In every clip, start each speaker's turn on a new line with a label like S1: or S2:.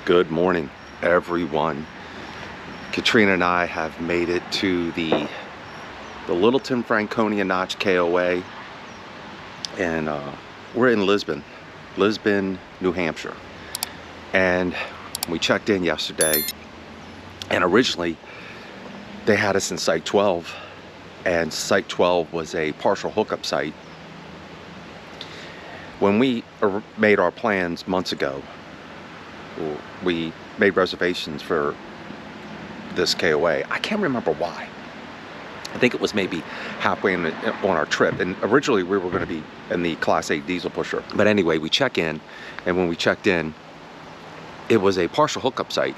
S1: Good morning, everyone. Katrina and I have made it to the Littleton Franconia Notch KOA, and we're in Lisbon, New Hampshire. And we checked in yesterday, and originally they had us in Site 12, and Site 12 was a partial hookup site. When we made our plans months ago, we made reservations for this KOA. I can't remember why. I think it was maybe halfway on our trip, and originally we were going to be in the Class 8 diesel pusher. But anyway, we check in, and when we checked in, it was a partial hookup site,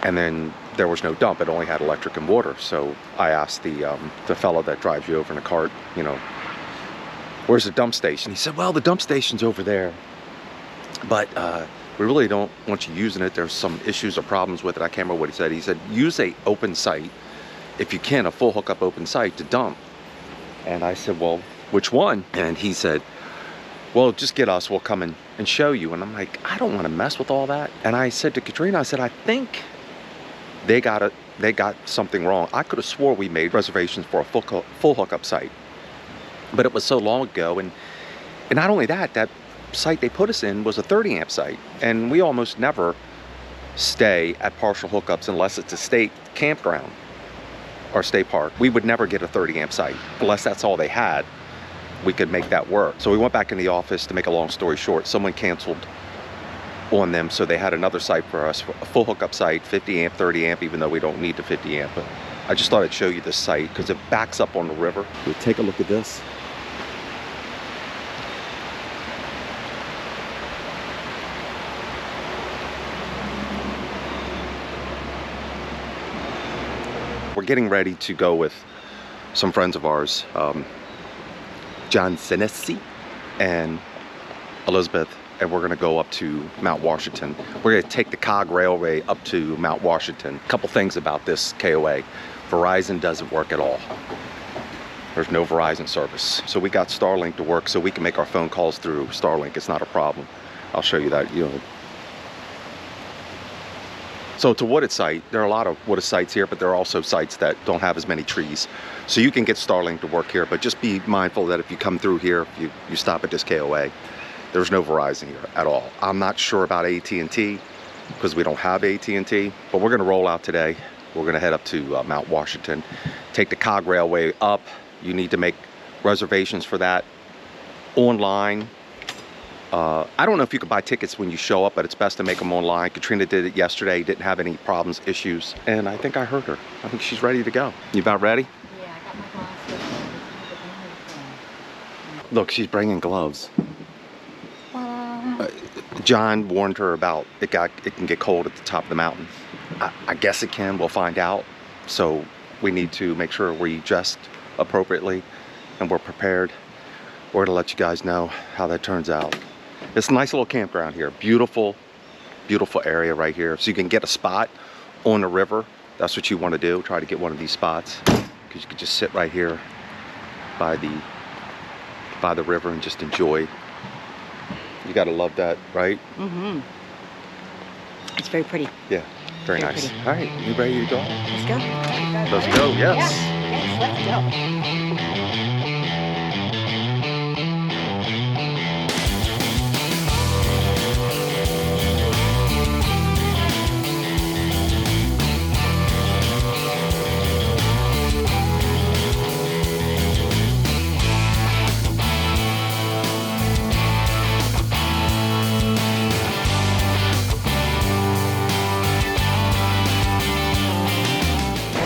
S1: and then there was no dump. It only had electric and water. So I asked the fellow that drives you over in a cart, you know, where's the dump station? He said, well, the dump station's over there, but we really don't want you using it. There's some issues or problems with it. I can't remember what he said. He said, use a open site, if you can, a full hookup open site to dump. And I said, well, which one? And he said, well, just get us, we'll come in and show you. And I'm like, I don't want to mess with all that. And I said to Katrina, I said, I think they got something wrong. I could have swore we made reservations for a full hookup site, but it was so long ago. And not only that, that site they put us in was a 30 amp site, and we almost never stay at partial hookups unless it's a state campground or state park. We would never get a 30 amp site unless that's all they had. We could make that work. So we went back in the office. To make a long story short, someone canceled on them, so they had another site for us, a full hookup site, 50 amp, 30 amp, even though we don't need the 50 amp. But I just thought I'd show you this site because it backs up on the river. We'll take a look at this. We're getting ready to go with some friends of ours, John Senesi and Elizabeth, and we're gonna go up to Mount Washington. We're gonna take the COG railway up to Mount Washington. A couple things about this KOA. Verizon doesn't work at all. There's no Verizon service. So we got Starlink to work so we can make our phone calls through Starlink. It's not a problem. I'll show you that, you know. So it's a wooded site. There are a lot of wooded sites here, but there are also sites that don't have as many trees. So you can get Starlink to work here, but just be mindful that if you come through here, if you stop at this KOA, there's no Verizon here at all. I'm not sure about AT&T because we don't have AT&T, but we're gonna roll out today. We're gonna head up to Mount Washington, take the COG railway up. You need to make reservations for that online. I don't know if you can buy tickets when you show up, but it's best to make them online. Katrina did it yesterday, didn't have any problems, issues, and I think I heard her. I think she's ready to go. You about ready?
S2: Yeah, I got my glasses.
S1: Look, she's bringing gloves. John warned her about it can get cold at the top of the mountain. I guess it can, we'll find out. So we need to make sure we dressed appropriately and we're prepared. We're gonna let you guys know how that turns out. It's a nice little campground here. Beautiful, beautiful area right here. So you can get a spot on the river. That's what you want to do. Try to get one of these spots because you can just sit right here by the river and just enjoy. You gotta love that, right?
S2: Mm-hmm. It's very pretty.
S1: Yeah, very nice. Pretty. All right, you ready to go?
S2: Let's go.
S1: Let's go, yes.
S2: Yes, let's go.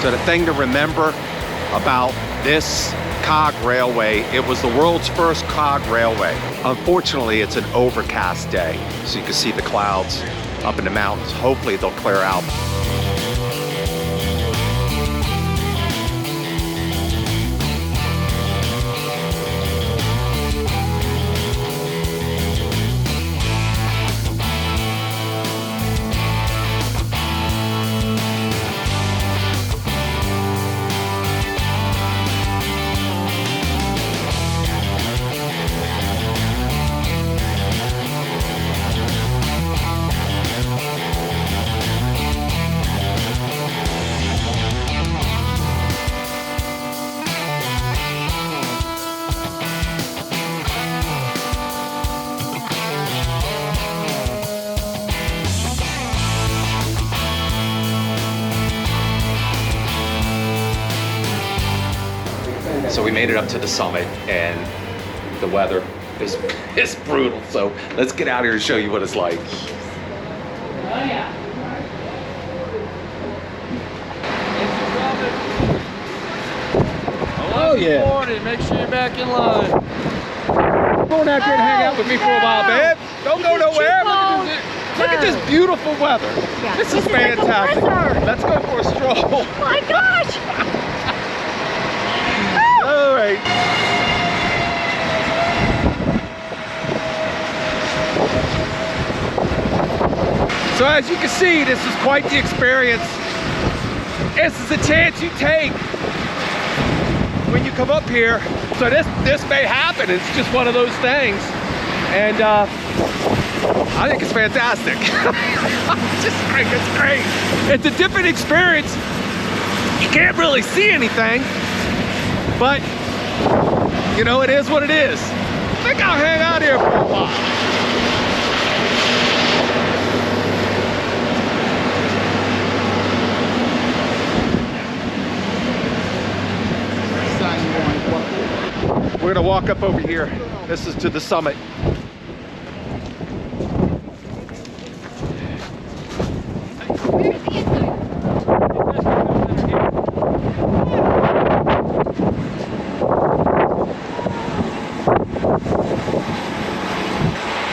S1: So the thing to remember about this COG railway, it was the world's first COG railway. Unfortunately, it's an overcast day, so you can see the clouds up in the mountains. Hopefully they'll clear out. we made it up to the summit, and the weather is brutal. So let's get out here and show you what it's like.
S3: Oh yeah.
S1: Oh yeah.
S3: Morning. Make sure you're back in line.
S1: Come on out here and hang out with me for a while, babe. Don't go nowhere. Look at this beautiful weather.
S2: Yeah.
S1: This is fantastic. Let's go for a stroll.
S2: Oh my gosh!
S1: All right. So as you can see, this is quite the experience. This is a chance you take when you come up here. So this may happen. It's just one of those things. And I think it's fantastic. It's great. It's a different experience. You can't really see anything, but you know, it is what it is. I think I'll hang out here for a while. We're gonna walk up over here. This is to the summit.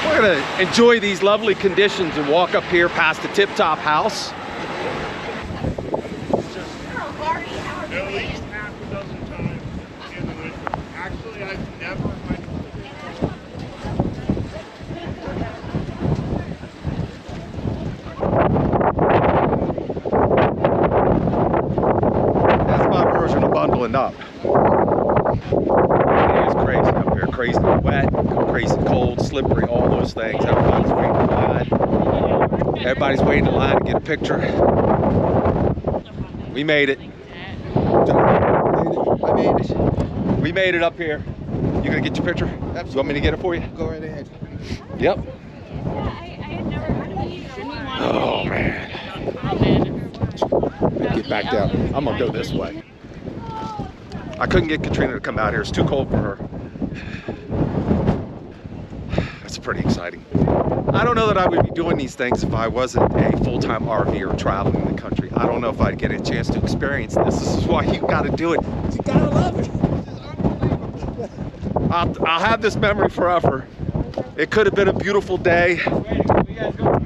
S1: We're gonna enjoy these lovely conditions and walk up here past the tip-top house.
S4: At least half a dozen times in the winter. Actually, I've never went.
S1: That's my version of bundling up. It is crazy up here. Crazy wet, crazy cold, slippery, all those things. Everybody's waiting in line. Everybody's waiting in line to get a picture. We made it.
S5: I made it.
S1: We made it up here. You gonna get your picture?
S5: Absolutely.
S1: You want me to get it for you?
S5: Go right ahead.
S1: Yep.
S2: I had never heard of these.
S1: Oh man. Get back down. I'm gonna go this way. I couldn't get Katrina to come out here. It's too cold for her. That's pretty exciting. I don't know that I would be doing these things if I wasn't a full-time RVer traveling the country. I don't know if I'd get a chance to experience this. This is why you gotta do it.
S5: You gotta love it.
S1: I'll have this memory forever. It could have been a beautiful day,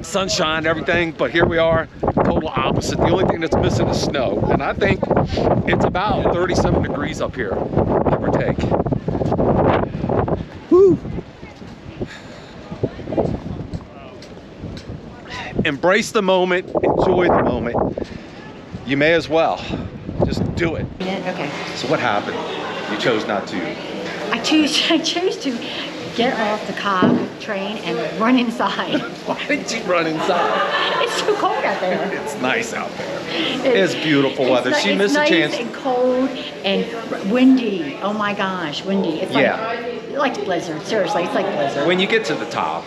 S1: sunshine, everything, but here we are, total opposite. The only thing that's missing is snow, and I think it's about 37 degrees up here, give or take. Woo! Embrace the moment, enjoy the moment. You may as well just do it.
S2: Okay.
S1: So what happened? You chose not to.
S2: I choose to get off the COG train and run inside.
S1: Why did you run inside?
S2: It's too cold out there.
S1: It's nice out there. It's beautiful weather. She missed a chance.
S2: It's nice and cold and windy. Oh my gosh, windy. It's like blizzard. Seriously, it's like blizzard.
S1: When you get to the top,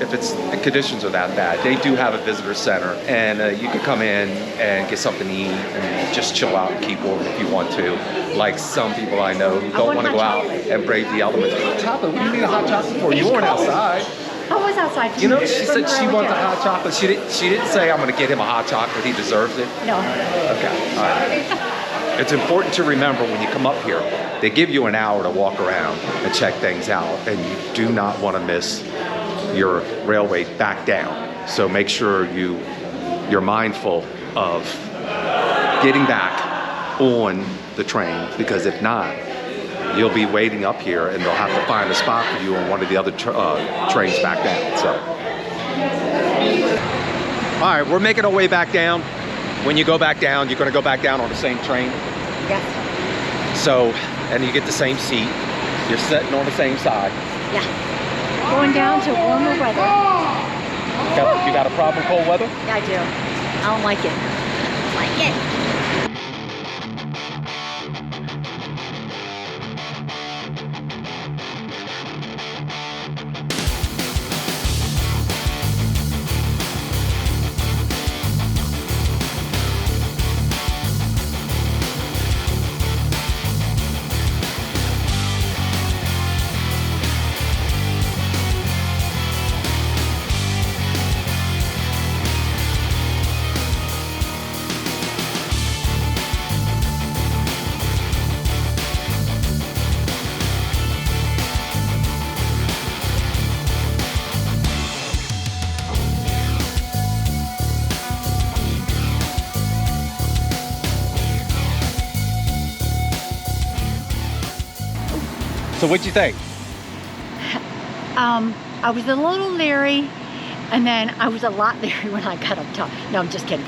S1: if the conditions are that bad, they do have a visitor center, and you can come in and get something to eat and just chill out and keep warm if you want to. Like some people I know who don't want to go out and brave the elements. Hot chocolate? What do you need a hot chocolate for? You weren't outside.
S2: I was outside.
S1: You know, she said she wants a hot chocolate. She didn't say I'm going to get him a hot chocolate. He deserves it.
S2: No.
S1: Okay. All right. It's important to remember when you come up here, they give you an hour to walk around and check things out, and you do not want to miss your railway back down. So make sure you're mindful of getting back on the train, because if not, you'll be waiting up here and they'll have to find a spot for you on one of the other trains back down. So, all right, we're making our way back down. When you go back down, you're going to go back down on the same train.
S2: Yes.
S1: So, and you get the same seat. You're sitting on the same side.
S2: Yeah. Going down to warmer weather.
S1: You got a problem with cold weather?
S2: Yeah, I do. I don't like it. I like it.
S1: So what'd you think?
S2: I was a little leery, and then I was a lot leery when I got up top. No, I'm just kidding.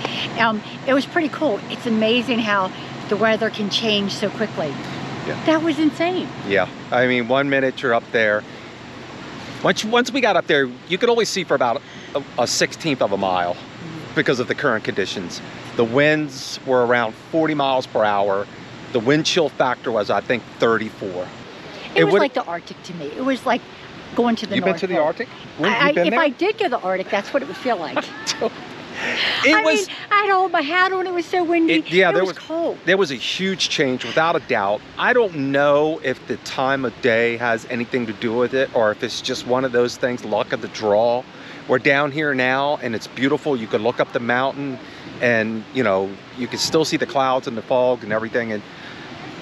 S2: It was pretty cool. It's amazing how the weather can change so quickly.
S1: Yeah.
S2: That was insane.
S1: Yeah, I mean, 1 minute you're up there. Once we got up there, you could only see for about a 1/16 of a mile because of the current conditions. The winds were around 40 miles per hour. The wind chill factor was, I think, 34.
S2: It was like the Arctic to me. It was like going to the
S1: You've
S2: North
S1: been to the
S2: Pole.
S1: Arctic?
S2: If I did go to the Arctic, that's what it would feel like.
S1: It was.
S2: mean, I had all my hat on. It was so windy.
S1: Yeah,
S2: it was cold.
S1: There was a huge change, without a doubt. I don't know if the time of day has anything to do with it, or if it's just one of those things, luck of the draw. We're down here now, and it's beautiful. You could look up the mountain, and you know, you could still see the clouds and the fog and everything.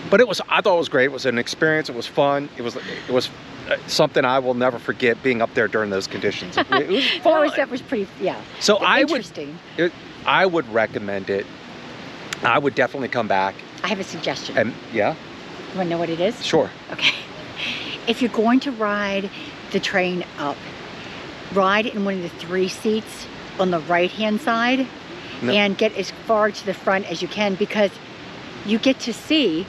S1: But I thought it was great. It was an experience. It was fun. It was something I will never forget, being up there during those conditions. It was fun.
S2: That was pretty, yeah.
S1: So
S2: Interesting.
S1: I would recommend it. I would definitely come back.
S2: I have a suggestion.
S1: And yeah,
S2: You want to know what it is?
S1: sure.
S2: Okay. If you're going to ride the train up, ride in one of the 3 seats on the right-hand side
S1: No.
S2: and get as far to the front as you can, because you get to see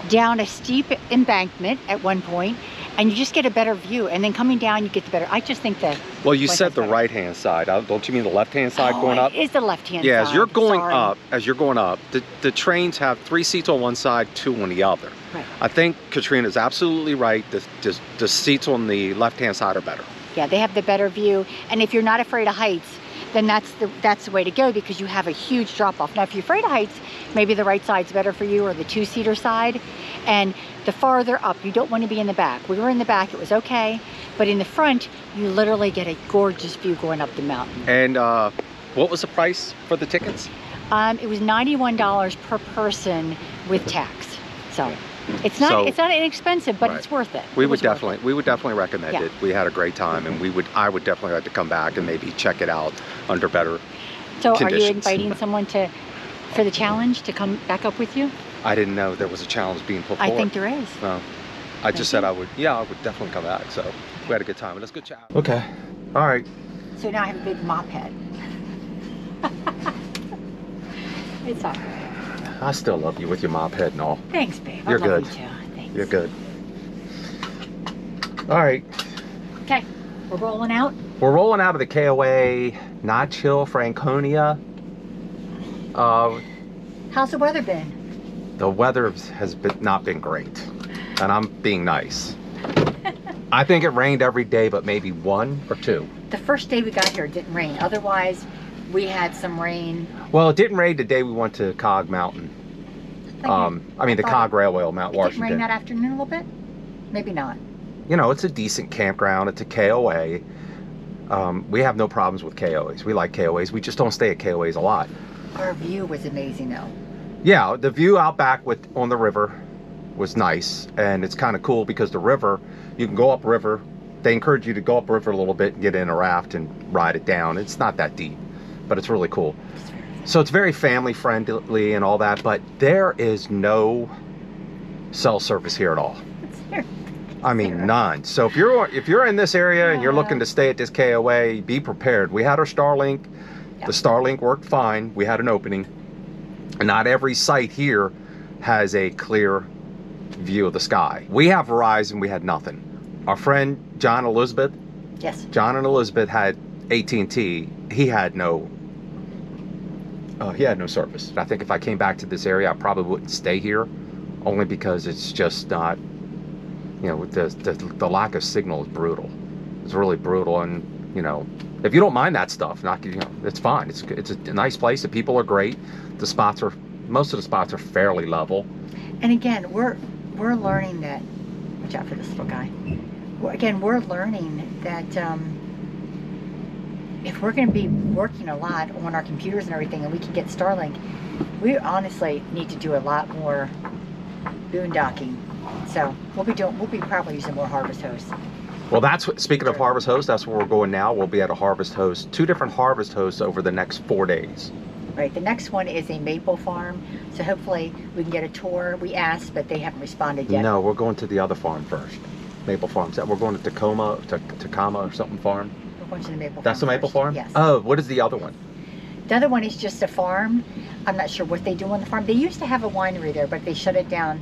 S2: down a steep embankment at one point, and you just get a better view, and then coming down you get the better. I just think that.
S1: Well, you said the right-hand side. Don't you mean the left-hand side going up?
S2: It is the left-hand
S1: Yeah,
S2: side.
S1: as you're going
S2: Sorry.
S1: up, the trains have 3 seats on one side, 2 on the other.
S2: Right.
S1: I think Katrina is absolutely right. The seats on the left-hand side are better.
S2: Yeah, they have the better view, and if you're not afraid of heights, then that's the way to go, because you have a huge drop-off. Now, if you're afraid of heights, maybe the right side's better for you, or the 2-seater side. And the farther up, you don't want to be in the back. We were in the back, it was okay, but in the front, you literally get a gorgeous view going up the mountain.
S1: And what was the price for the tickets?
S2: It was $91 per person with tax. So it's not inexpensive, but
S1: Right.
S2: it's worth it.
S1: We
S2: It
S1: would
S2: was worth it.
S1: definitely recommend
S2: Yeah.
S1: it. We had a great time, and I would definitely like to come back and maybe check it out under better
S2: So
S1: conditions.
S2: are you inviting someone for the challenge to come back up with you?
S1: I didn't know there was a challenge being put
S2: I
S1: forward.
S2: think there is.
S1: No. I just said I would definitely come back. So we had a good time. Let's go chat. Okay. All right.
S2: So now I have a big mop head. It's all right.
S1: I still love you with your mop head and all.
S2: Thanks, babe.
S1: You're
S2: I love
S1: good.
S2: you too. Thanks.
S1: You're good. All right.
S2: Okay, we're rolling out.
S1: We're rolling out of the KOA, Notch Hill, Franconia.
S2: How's the weather been?
S1: The weather has not been great, and I'm being nice. I think it rained every day, but maybe 1 or 2.
S2: The first day we got here, it didn't rain. Otherwise, we had some rain.
S1: Well, it didn't rain the day we went to COG Mountain. The COG Railway on Mount
S2: It didn't rain
S1: Washington.
S2: that afternoon a little bit? Maybe not.
S1: You know, it's a decent campground. It's a KOA. We have no problems with KOAs. We like KOAs. We just don't stay at KOAs a lot.
S2: Our view was amazing though.
S1: Yeah, the view out back on the river was nice, and it's kind of cool because the river, you can go up river. They encourage you to go up river a little bit and get in a raft and ride it down. It's not that deep, but it's really cool. So it's very family friendly and all that, but there is no cell service here at all. I mean, none. So if you're in this area and you're looking to stay at this KOA, be prepared. We had our Starlink.
S2: Yeah.
S1: The Starlink worked fine. We had an opening. And not every site here has a clear view of the sky. We have Verizon. We had nothing. Our friend John and Elizabeth.
S2: Yes.
S1: John and Elizabeth had AT&T. He had no service. I think if I came back to this area, I probably wouldn't stay here, only because it's just not. You know, the lack of signal is brutal. It's really brutal, and you know, if you don't mind that stuff, it's fine. It's a nice place. The people are great. Most of the spots are fairly level.
S2: And again, we're learning that. Watch out for this little guy. We're learning that if we're going to be working a lot on our computers and everything, and we can get Starlink, we honestly need to do a lot more boondocking. So we'll be probably using more Harvest Hosts.
S1: Well, speaking of Harvest Host, that's where we're going now. We'll be at a Harvest Host, 2 different Harvest Hosts over the next 4 days.
S2: Right, the next one is a maple farm, so hopefully we can get a tour. We asked, but they haven't responded yet.
S1: No, we're going to the other farm first. Maple Farm. We're going to Tacoma or something farm.
S2: We're going to the maple farm.
S1: That's the maple
S2: first.
S1: farm?
S2: Yes.
S1: Oh, what is the other one?
S2: The other one is just a farm. I'm not sure what they do on the farm. They used to have a winery there, but they shut it down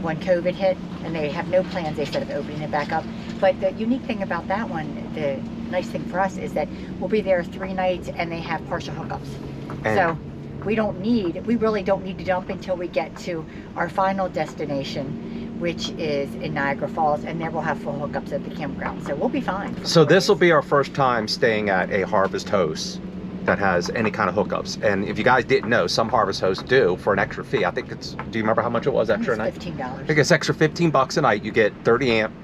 S2: when COVID hit, and they have no plans, they said, of opening it back up. But the unique thing about that one, the nice thing for us, is that we'll be there 3 nights, and they have partial hookups.
S1: And
S2: so we really don't need to dump until we get to our final destination, which is in Niagara Falls, and there we'll have full hookups at the campground. So we'll be fine.
S1: so this will be our first time staying at a Harvest Host that has any kind of hookups. And if you guys didn't know, some Harvest Hosts do for an extra fee. I think it's, do you remember how much it was extra a night?
S2: $15.
S1: I think it's extra $15 a night. You get 30 amp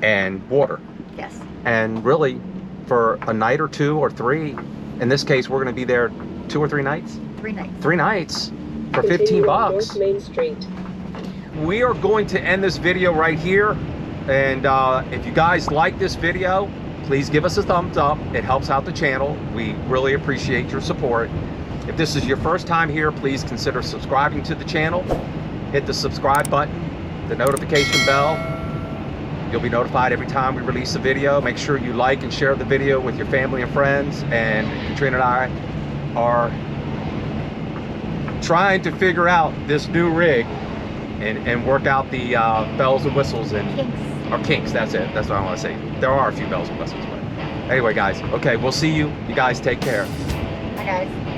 S1: and water.
S2: Yes.
S1: And really, for a night or 2 or 3, in this case, we're going to be there 2 or 3 nights.
S2: 3 nights.
S1: 3 nights for
S5: Continue on
S1: $15.
S5: North Main Street.
S1: We are going to end this video right here. And if you guys like this video, please give us a thumbs up. It helps out the channel. We really appreciate your support. If this is your first time here, please consider subscribing to the channel. Hit the subscribe button, the notification bell. You'll be notified every time we release a video. Make sure you like and share the video with your family and friends. And Katrina and I are trying to figure out this new rig and work out the bells and whistles and
S2: Kinks.
S1: or kinks. That's it. That's what I want to say. There are a few bells and whistles, but anyway, guys. Okay, we'll see you. You guys take care.
S2: Bye, guys.